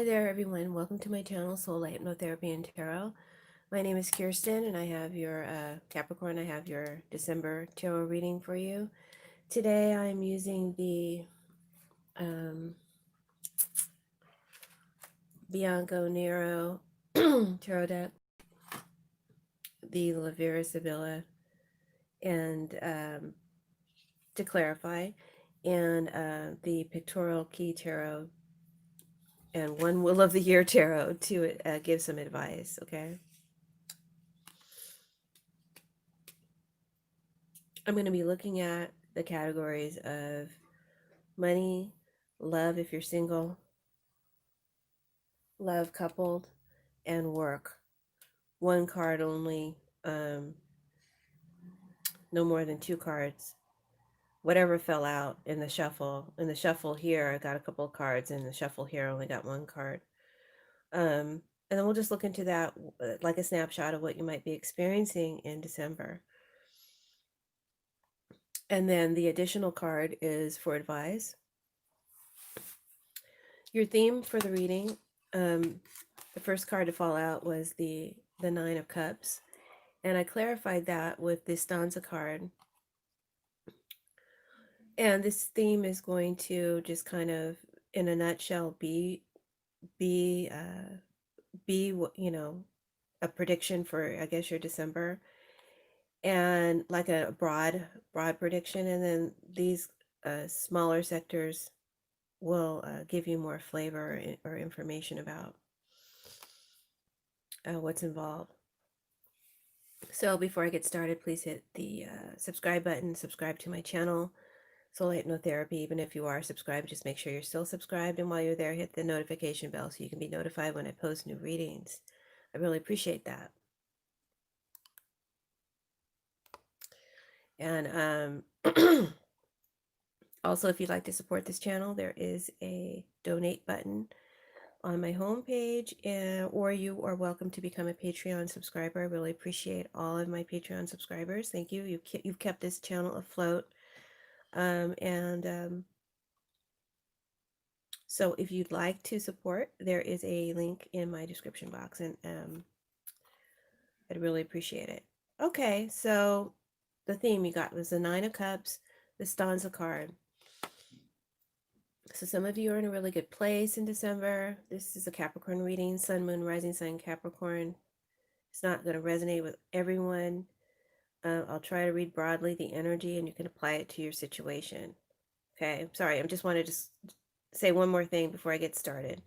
there, everyone. Welcome to my channel, Soulight, Hypnotherapy and Tarot. My name is Kirsten, and I have your Capricorn. I have your December tarot reading for you. Today, I'm using the Bianco Nero tarot deck, the Lavera Sibilla, and to clarify, and the Pictorial Key Tarot, and one Will of the Year Tarot to give some advice. Okay. I'm going to be looking at the categories of money, love if you're single, love coupled, and work. One card only, no more than two cards. Whatever fell out in the shuffle. In the shuffle here, I got a couple of cards. In the shuffle here, I only got one card. And then we'll just look into that like a snapshot of what you might be experiencing in December. And then the additional card is for advice. Your theme for the reading, the first card to fall out was the Nine of Cups. And I clarified that with the stanza card. And this theme is going to just kind of, in a nutshell, be a prediction for, I guess, your December, and like a broad prediction. And then these smaller sectors will give you more flavor or information about what's involved. So before I get started, please hit the subscribe button, subscribe to my channel, Soulight Hypnotherapy. Even if you are subscribed, just make sure you're still subscribed. And while you're there, hit the notification bell so you can be notified when I post new readings. I really appreciate that. And also, if you'd like to support this channel, there is a donate button on my homepage, or you are welcome to become a Patreon subscriber. I really appreciate all of my Patreon subscribers. Thank you. You've kept this channel afloat. So if you'd like to support, there is a link in my description box, and I'd really appreciate it. Okay, so the theme you got was the Nine of Cups, the stanza card. So some of you are in a really good place in December. This is a Capricorn reading, Sun, Moon, Rising Sun, Capricorn. It's not going to resonate with everyone. I'll try to read broadly the energy, and you can apply it to your situation. Okay, sorry, I just wanted to say one more thing before I get started.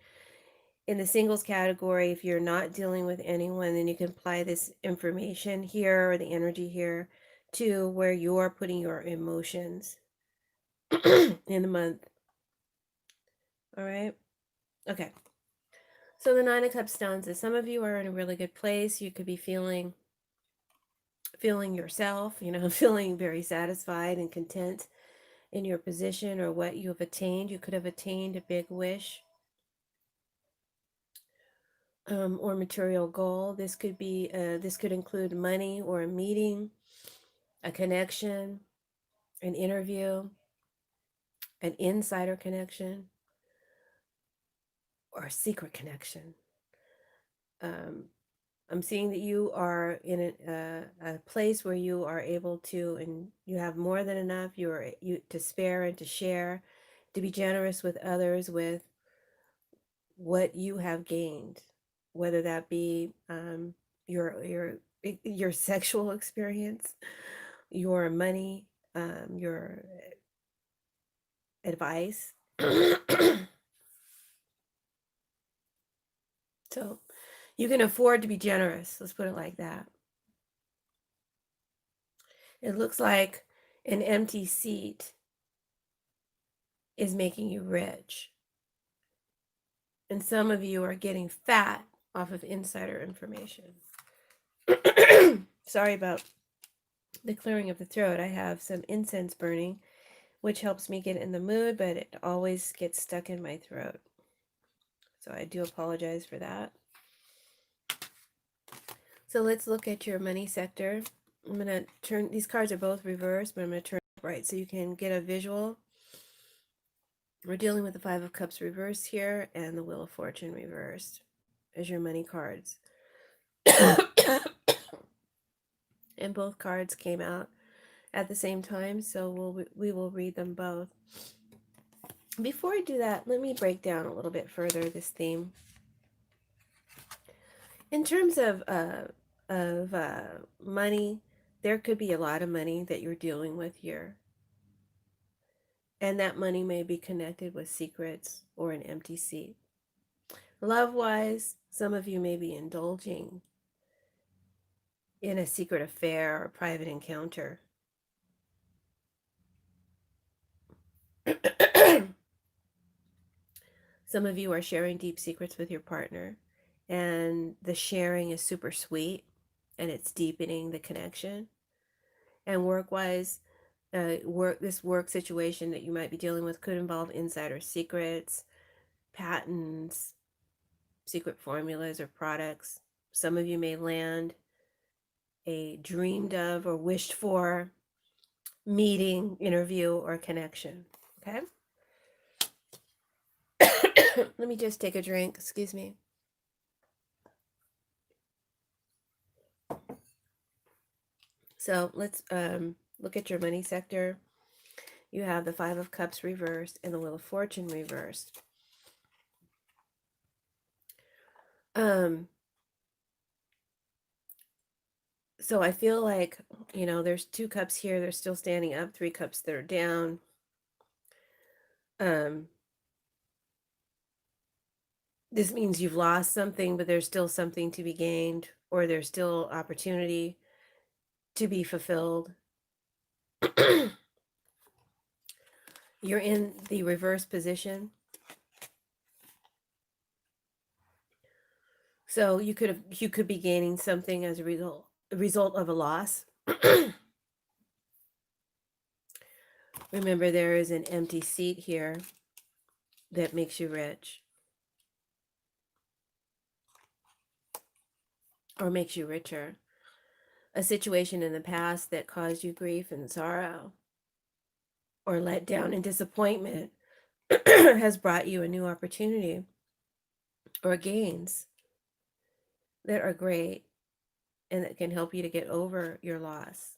In the singles category, if you're not dealing with anyone, then you can apply this information here or the energy here to where you're putting your emotions in the month. All right. Okay. So the Nine of Cups stanza. Some of you are in a really good place. You could be feeling yourself, feeling very satisfied and content in your position or what you have attained. You could have attained a big wish or material goal. This could be this could include money or a meeting, a connection, an interview, an insider connection, or a secret connection. I'm seeing that you are in a place where you are able to, and you have more than enough. You to spare and to share, to be generous with others with what you have gained, whether that be your sexual experience, your money, your advice. So you can afford to be generous. Let's put it like that. It looks like an empty seat is making you rich. And some of you are getting fat off of insider information. Sorry about the clearing of the throat. I have some incense burning, which helps me get in the mood, but it always gets stuck in my throat. So I do apologize for that. So let's look at your money sector. I'm going to turn, these cards are both reversed, but I'm going to turn upright so you can get a visual We're dealing with the Five of Cups reversed here and the Wheel of Fortune reversed as your money cards. And both cards came out at the same time, so we will read them both. Before I do that, let me break down a little bit further this theme. In terms of money, there could be a lot of money that you're dealing with here. And that money may be connected with secrets or an empty seat. Love-wise, some of you may be indulging in a secret affair or private encounter. Some of you are sharing deep secrets with your partner, and the sharing is super sweet and it's deepening the connection. And work-wise, this work situation that you might be dealing with could involve insider secrets, patents, secret formulas or products. Some of you may land a dreamed of or wished for meeting, interview, or connection. Okay? Let me just take a drink. Excuse me. So let's look at your money sector. You have the Five of Cups reversed and the Wheel of Fortune reversed. So I feel like, there's 2 cups here. They're still standing up, 3 cups that are down. This means you've lost something, but there's still something to be gained, or there's still opportunity to be fulfilled. You're in the reverse position. So you could be gaining something as a result of a loss. Remember, there is an empty seat here that makes you rich or makes you richer. A situation in the past that caused you grief and sorrow or let down and disappointment has brought you a new opportunity or gains that are great and that can help you to get over your loss,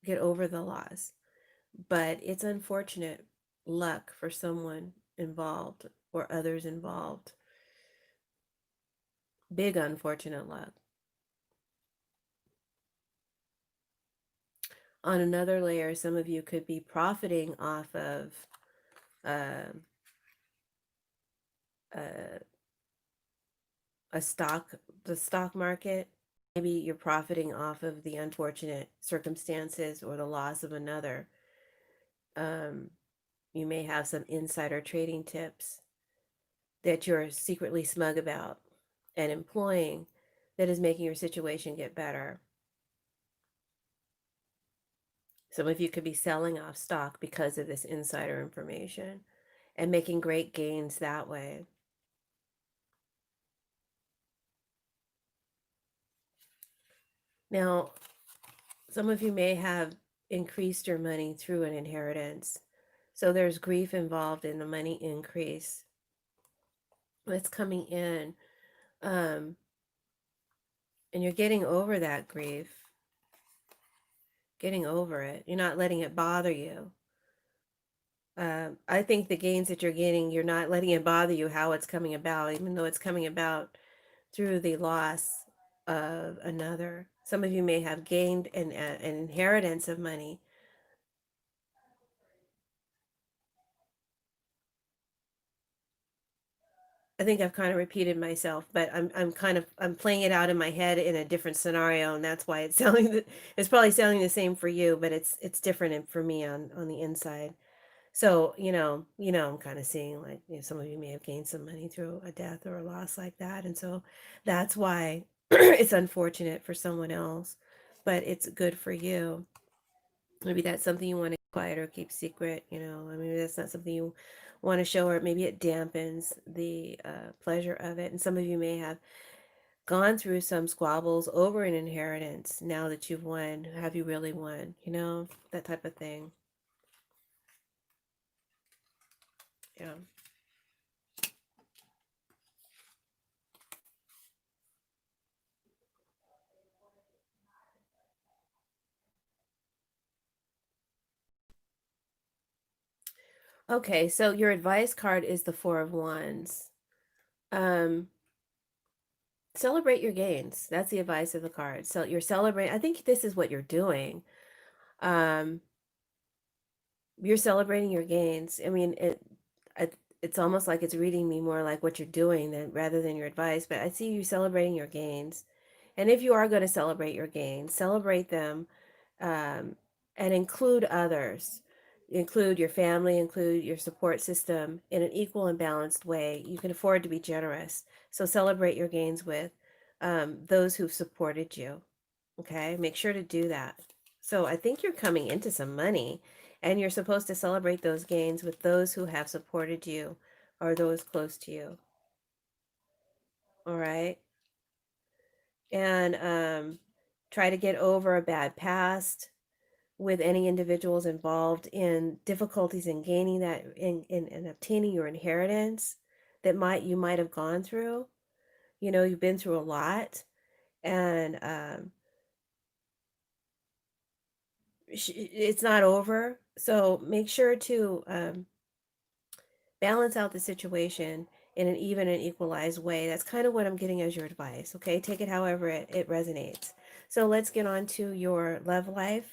get over the loss. But it's unfortunate luck for someone involved or others involved. Big unfortunate luck. On another layer, some of you could be profiting off of uh, the stock market. Maybe you're profiting off of the unfortunate circumstances or the loss of another. You may have some insider trading tips that you're secretly smug about and employing that is making your situation get better. Some of you could be selling off stock because of this insider information and making great gains that way. Now, some of you may have increased your money through an inheritance. So there's grief involved in the money increase that's coming in. And you're getting over that grief, getting over it. You're not letting it bother you. I think the gains that you're getting, you're not letting it bother you how it's coming about, even though it's coming about through the loss of another. Some of you may have gained an inheritance of money. I think I've kind of repeated myself, but I'm playing it out in my head in a different scenario, and that's why it's it's probably sounding the same for you, but it's different for me on the inside. So, I'm kind of seeing like, some of you may have gained some money through a death or a loss like that. And so that's why it's unfortunate for someone else, but it's good for you. Maybe that's something you want to quiet or keep secret, I mean, that's not something you want to show, or maybe it dampens the pleasure of it. And some of you may have gone through some squabbles over an inheritance. Now that you've won, have you really won? That type of thing. Yeah. Okay, so your advice card is the Four of Wands. Um, Celebrate your gains. That's the advice of the card. So you're celebrating. I think this is what you're doing. Um, you're celebrating your gains. I mean, it's almost like it's reading me more like what you're doing than rather than your advice. But I see you celebrating your gains, and if you are going to celebrate your gains, celebrate them, um, and include others. Include your family, include your support system in an equal and balanced way. You can afford to be generous. So celebrate your gains with those who've supported you. Okay, make sure to do that. So I think you're coming into some money, and you're supposed to celebrate those gains with those who have supported you or those close to you. All right. And try to get over a bad past with any individuals involved in difficulties in gaining that in obtaining your inheritance that you might have gone through. You know, you've been through a lot, and it's not over. So make sure to balance out the situation in an even and equalized way. That's kind of what I'm getting as your advice. Okay, take it however it resonates. So let's get on to your love life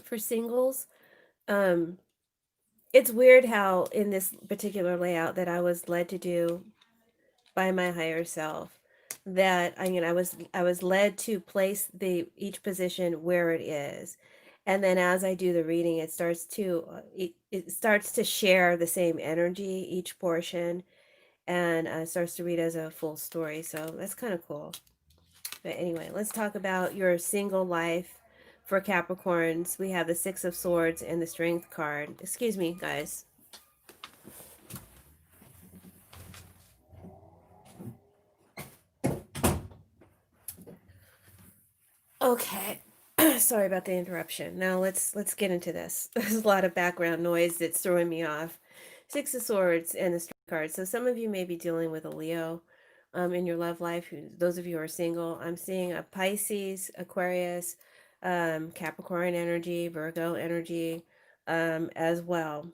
for singles. Um, it's weird how in this particular layout that I was led to do by my higher self, that I was led to place the each position where it is, and then as I do the reading, it starts to share the same energy each portion, and starts to read as a full story. So that's kind of cool. But anyway, let's talk about your single life for Capricorns. We have the Six of Swords and the Strength card. Excuse me, guys. Okay. Sorry about the interruption. Now let's get into this. There's a lot of background noise that's throwing me off. Six of Swords and the Strength card. So some of you may be dealing with a Leo in your love life. Those of you who are single, I'm seeing a Pisces, Aquarius, Capricorn energy, Virgo energy as well.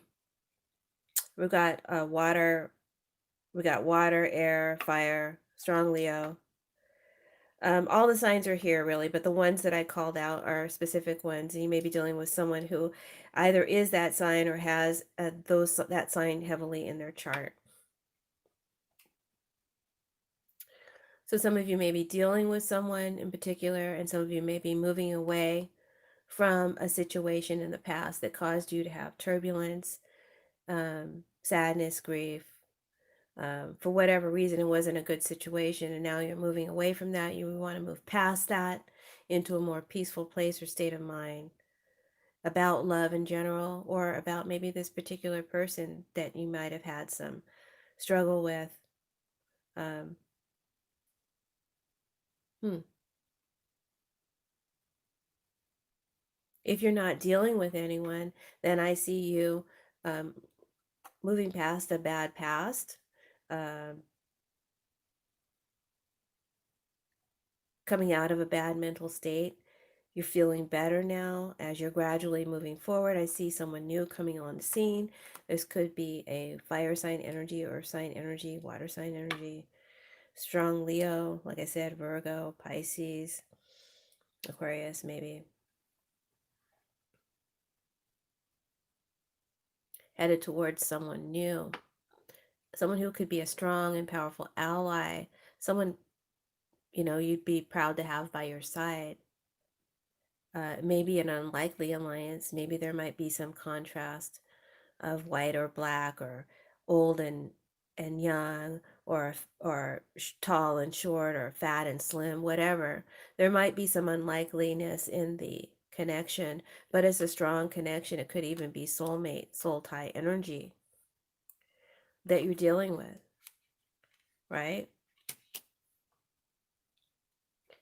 We've got water. We got water, air, fire, strong Leo. All the signs are here really, but the ones that I called out are specific ones. And you may be dealing with someone who either is that sign or has that sign heavily in their chart. So some of you may be dealing with someone in particular, and some of you may be moving away from a situation in the past that caused you to have turbulence, sadness, grief. For whatever reason, it wasn't a good situation, and now you're moving away from that. You want to move past that into a more peaceful place or state of mind about love in general, or about maybe this particular person that you might have had some struggle with. Um, hmm. If you're not dealing with anyone, then I see you um, moving past a bad past, um, coming out of a bad mental state. You're feeling better now as you're gradually moving forward. I see someone new coming on the scene. This could be a fire sign energy or sign energy, water sign energy, strong Leo, like I said, Virgo, Pisces, Aquarius, maybe. Headed towards someone new, someone who could be a strong and powerful ally, someone, you'd be proud to have by your side. Maybe an unlikely alliance. Maybe there might be some contrast of white or black, or old and young, or tall and short, or fat and slim, whatever. There might be some unlikeliness in the connection, but it's a strong connection. It could even be soulmate, soul tie energy that you're dealing with, right?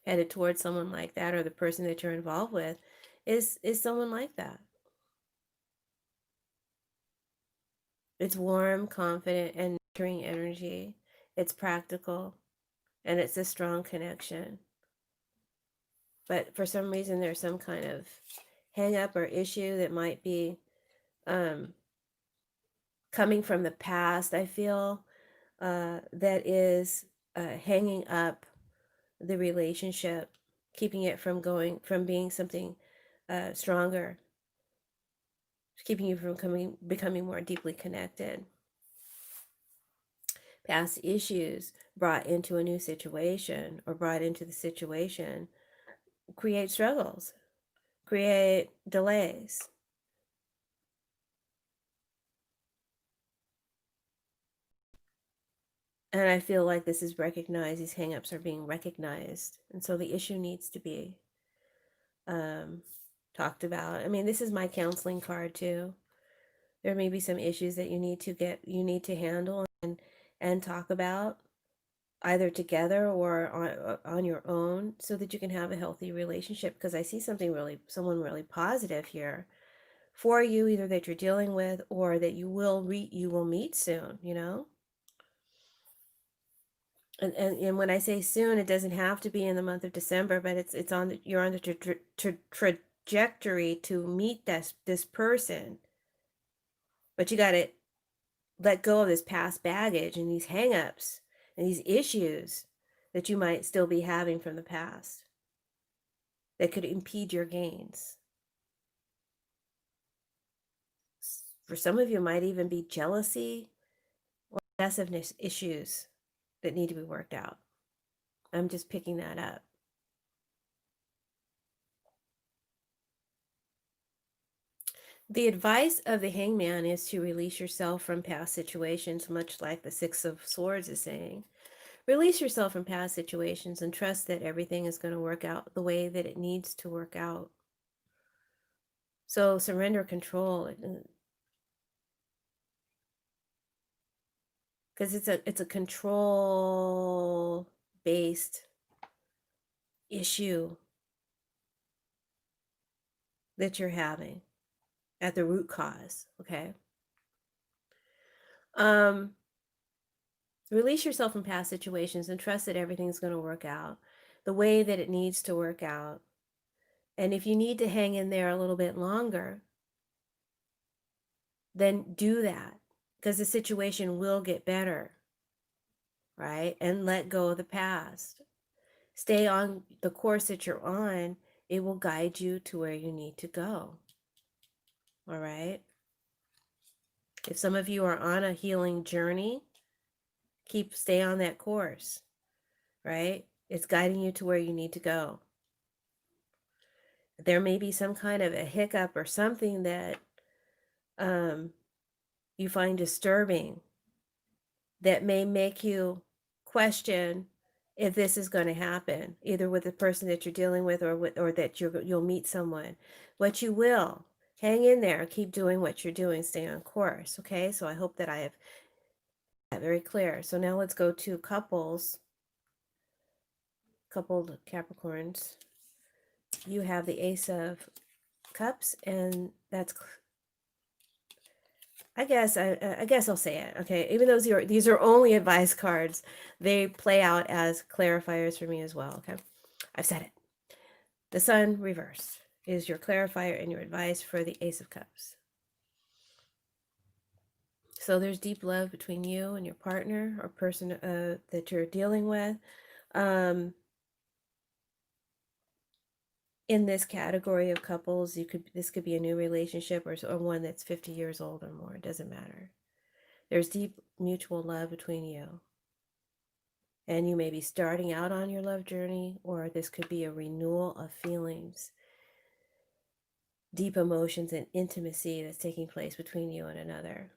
Headed towards someone like that, or the person that you're involved with is someone like that. It's warm, confident, and nurturing energy. It's practical, and it's a strong connection. But for some reason, there's some kind of hang up or issue that might be um, coming from the past, I feel, that is hanging up the relationship, keeping it from going, from being something stronger, keeping you from becoming more deeply connected. Past issues brought into a new situation or brought into the situation create struggles, create delays. And I feel like this is recognized, these hangups are being recognized. And so the issue needs to be um, talked about. I mean, this is my counseling card too. There may be some issues that you need to handle and talk about either together or on your own so that you can have a healthy relationship. Because I see someone really positive here for you, either that you're dealing with or that you will meet soon, you know? And when I say soon, it doesn't have to be in the month of December, but you're on the trajectory to meet this person, but you got to let go of this past baggage and these hangups and these issues that you might still be having from the past that could impede your gains. For some of you, it might even be jealousy or possessiveness issues that need to be worked out. I'm just picking that up. The advice of the hangman is to release yourself from past situations, much like the Six of Swords is saying. Release yourself from past situations and trust that everything is going to work out the way that it needs to work out. So surrender control, because it's a control based issue that you're having at the root cause. Okay. Um, Release yourself from past situations and trust that everything's going to work out the way that it needs to work out. And if you need to hang in there a little bit longer, then do that because the situation will get better, right? And let go of the past. Stay on the course that you're on. It will guide you to where you need to go. All right. If some of you are on a healing journey, stay on that course, right? It's guiding you to where you need to go. There may be some kind of a hiccup or something that um, you find disturbing that may make you question if this is going to happen, either with the person that you're dealing with or that you'll meet someone. What you will, hang in there, keep doing what you're doing, stay on course. Okay, so I hope that I have that very clear. So now let's go to coupled Capricorns. You have the Ace of Cups, and that's I guess I'll say it. Okay, even though these are only advice cards, they play out as clarifiers for me as well. Okay, I've said it. The Sun reversed is your clarifier and your advice for the Ace of Cups. So there's deep love between you and your partner or person that you're dealing with. In this category of couples, this could be a new relationship or one that's 50 years old or more. It doesn't matter. There's deep mutual love between you. And you may be starting out on your love journey, or this could be a renewal of feelings, deep emotions, and intimacy that's taking place between you and another.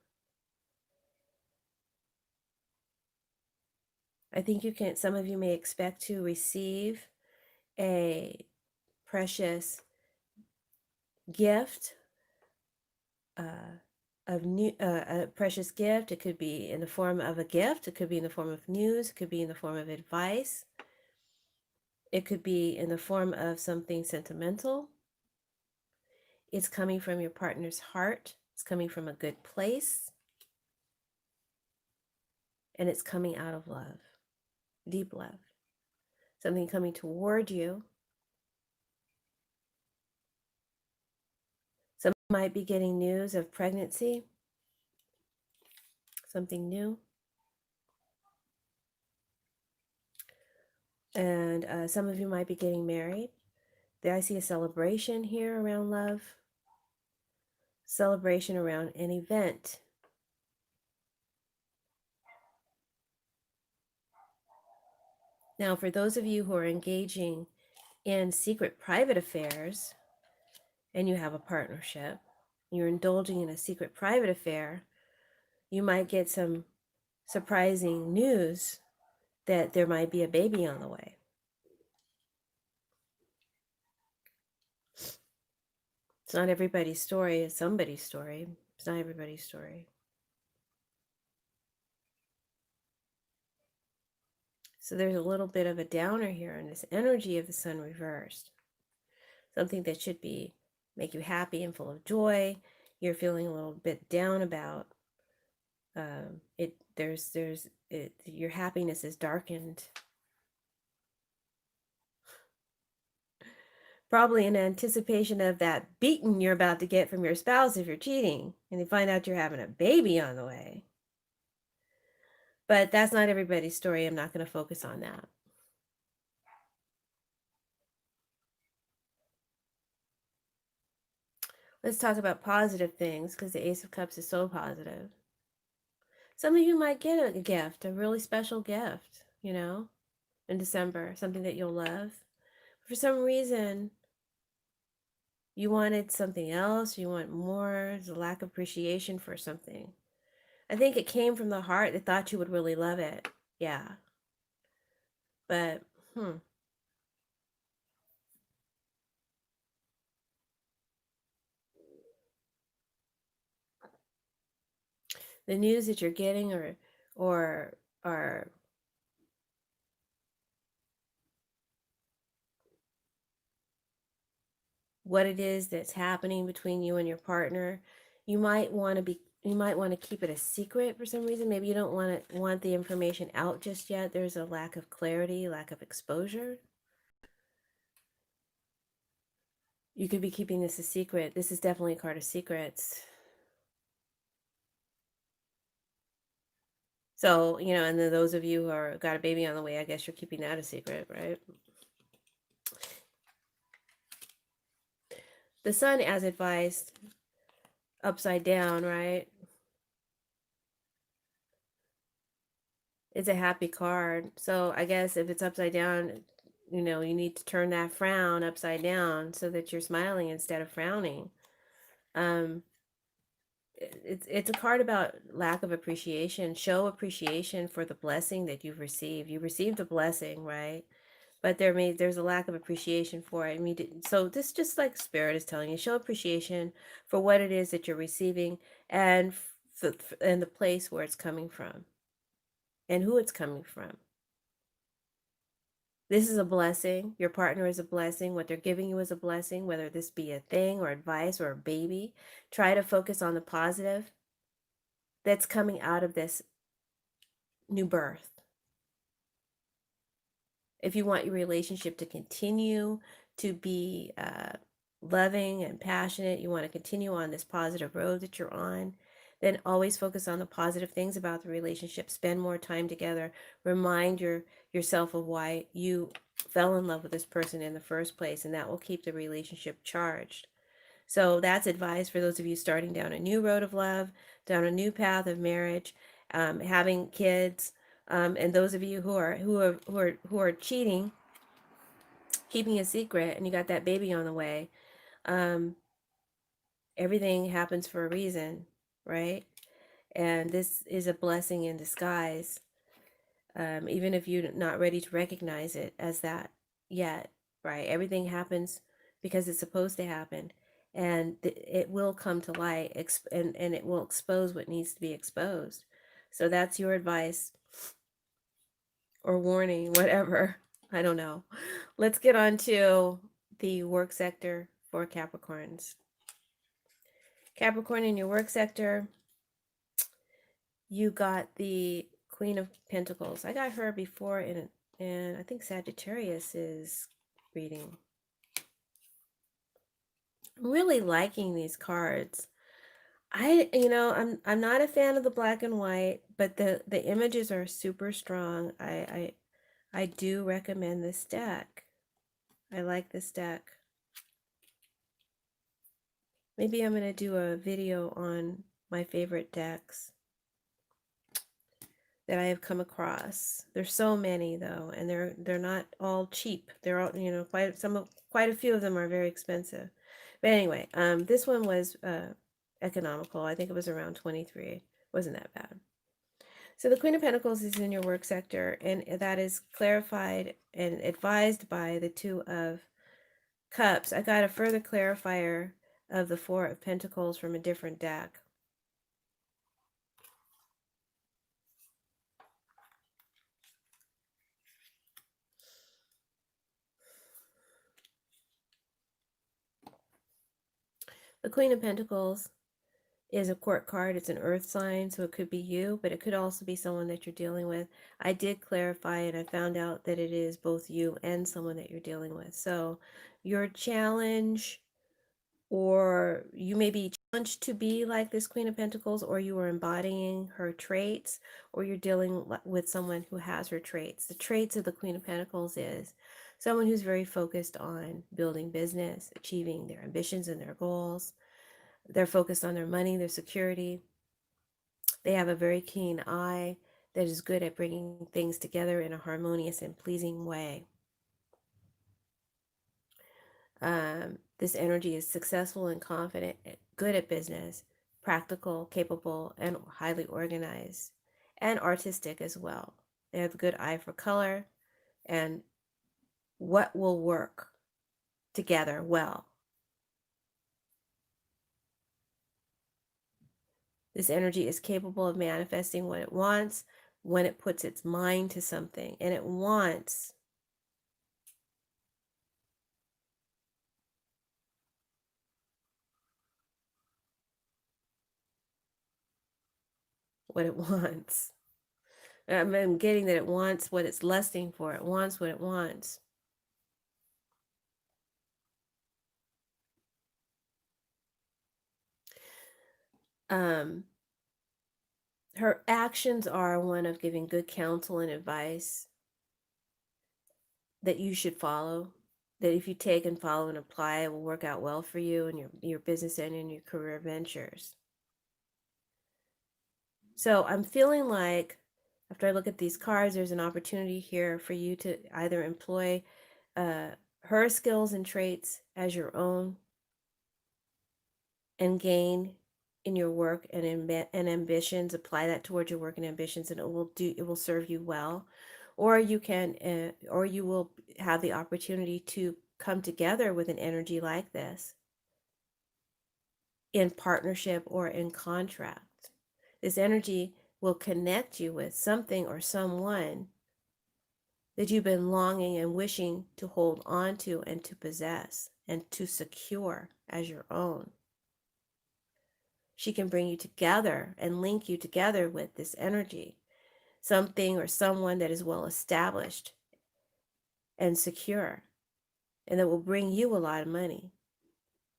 I think some of you may expect to receive a precious gift, a precious gift. It could be in the form of a gift. It could be in the form of news. It could be in the form of advice. It could be in the form of something sentimental. It's coming from your partner's heart. It's coming from a good place. and it's coming out of love, deep love. Something coming toward you. Some might be getting news of pregnancy, something new. And some of you might be getting married. There I see a celebration here around love, celebration around an event. Now, for those of you who are engaging in secret private affairs and you have a partnership, you're indulging in a secret private affair, you might get some surprising news that there might be a baby on the way. It's not everybody's story, it's somebody's story. It's not everybody's story. So there's a little bit of a downer here in this energy of the sun reversed. Something that should be make you happy and full of joy. You're feeling a little bit down about it. Your happiness is darkened. Probably in anticipation of that beating you're about to get from your spouse if you're cheating and you find out you're having a baby on the way. But that's not everybody's story. I'm not going to focus on that. Let's talk about positive things because the Ace of Cups is so positive. Some of you might get a gift, a really special gift, in December, something that you'll love. For some reason, you wanted something else, you want more, there's a lack of appreciation for something. I think it came from the heart that thought you would really love it. Yeah. But, the news that you're getting or what it is that's happening between you and your partner, you might want to keep it a secret for some reason. Maybe you don't want the information out just yet. There's a lack of clarity, lack of exposure. You could be keeping this a secret. This is definitely a card of secrets. So, and then those of you who are got a baby on the way, I guess you're keeping that a secret, right? The sun, as advised, upside down, right? It's a happy card. So I guess if it's upside down, you need to turn that frown upside down so that you're smiling instead of frowning. It's a card about lack of appreciation. Show appreciation for the blessing that you've received. You received a blessing, right? But there's a lack of appreciation for it. I mean, so this just like Spirit is telling you, show appreciation for what it is that you're receiving and and the place where it's coming from and who it's coming from. This is a blessing. Your partner is a blessing. What they're giving you is a blessing, whether this be a thing or advice or a baby. Try to focus on the positive that's coming out of this new birth. If you want your relationship to continue to be loving and passionate, you want to continue on this positive road that you're on, then always focus on the positive things about the relationship. Spend more time together. Remind yourself of why you fell in love with this person in the first place, and that will keep the relationship charged. So that's advice for those of you starting down a new road of love, down a new path of marriage, having kids, and those of you who are cheating, keeping a secret, and you got that baby on the way. Everything happens for a reason, right? And this is a blessing in disguise, even if you're not ready to recognize it as that yet, right? Everything happens because it's supposed to happen, and it will come to light, and it will expose what needs to be exposed. So that's your advice or warning, whatever. I don't know. Let's get on to the work sector for Capricorns. Capricorn, in your work sector, you got the Queen of Pentacles. I got her before in I think Sagittarius is reading. I'm really liking these cards. I'm not a fan of the black and white, but the images are super strong. I do recommend this deck. I like this deck. Maybe I'm going to do a video on my favorite decks that I have come across. There's so many though, and they're not all cheap. They're all, quite a few of them are very expensive. But anyway, this one was economical. I think it was around 23. Wasn't that bad. So the Queen of Pentacles is in your work sector, and that is clarified and advised by the Two of Cups. I got a further clarifier of the Four of Pentacles from a different deck. The Queen of Pentacles is a court card. It's an earth sign, so it could be you, but it could also be someone that you're dealing with. I did clarify, and I found out that it is both you and someone that you're dealing with. So your challenge, or you may be challenged to be like this Queen of Pentacles, or you are embodying her traits, or you're dealing with someone who has her traits. The traits of the Queen of Pentacles is someone who's very focused on building business, achieving their ambitions and their goals. They're focused on their money, their security. They have a very keen eye that is good at bringing things together in a harmonious and pleasing way. This energy is successful and confident, good at business, practical, capable, and highly organized, and artistic as well. They have a good eye for color and what will work together well. This energy is capable of manifesting what it wants when it puts its mind to something, and it wants what it wants. I'm getting that it wants what it's lusting for. It wants what it wants. Her actions are one of giving good counsel and advice that you should follow. That if you take and follow and apply, it will work out well for you and your business and in your career ventures. So I'm feeling like after I look at these cards, there's an opportunity here for you to either employ her skills and traits as your own and gain in your work and ambitions, apply that towards your work and ambitions, and it will serve you well. Or you can or you will have the opportunity to come together with an energy like this in partnership or in contract. This energy will connect you with something or someone that you've been longing and wishing to hold on to and to possess and to secure as your own. She can bring you together and link you together with this energy, something or someone that is well established and secure, and that will bring you a lot of money.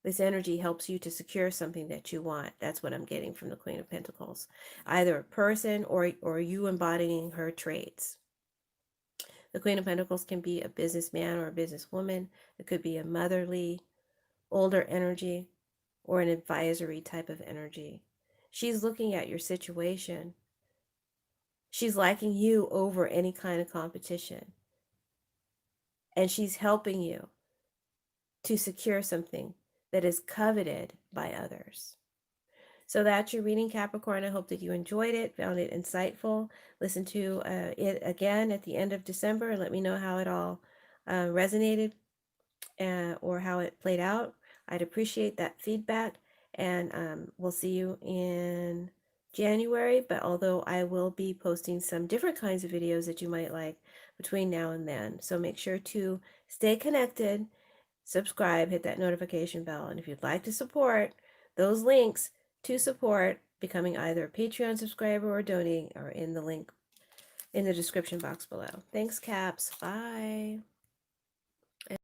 This energy helps you to secure something that you want. That's what I'm getting from the Queen of Pentacles. Either a person or you embodying her traits. The Queen of Pentacles can be a businessman or a businesswoman. It could be a motherly, older energy, or an advisory type of energy. She's looking at your situation. She's liking you over any kind of competition. And she's helping you to secure something that is coveted by others. So that's your reading, Capricorn. I hope that you enjoyed it, found it insightful. Listen to it again at the end of December and let me know how it all resonated or how it played out. I'd appreciate that feedback, and we'll see you in January. But although I will be posting some different kinds of videos that you might like between now and then. So make sure to stay connected, subscribe, hit that notification bell. And if you'd like to support, those links to support becoming either a Patreon subscriber or donating are in the link in the description box below. Thanks, Caps. Bye. And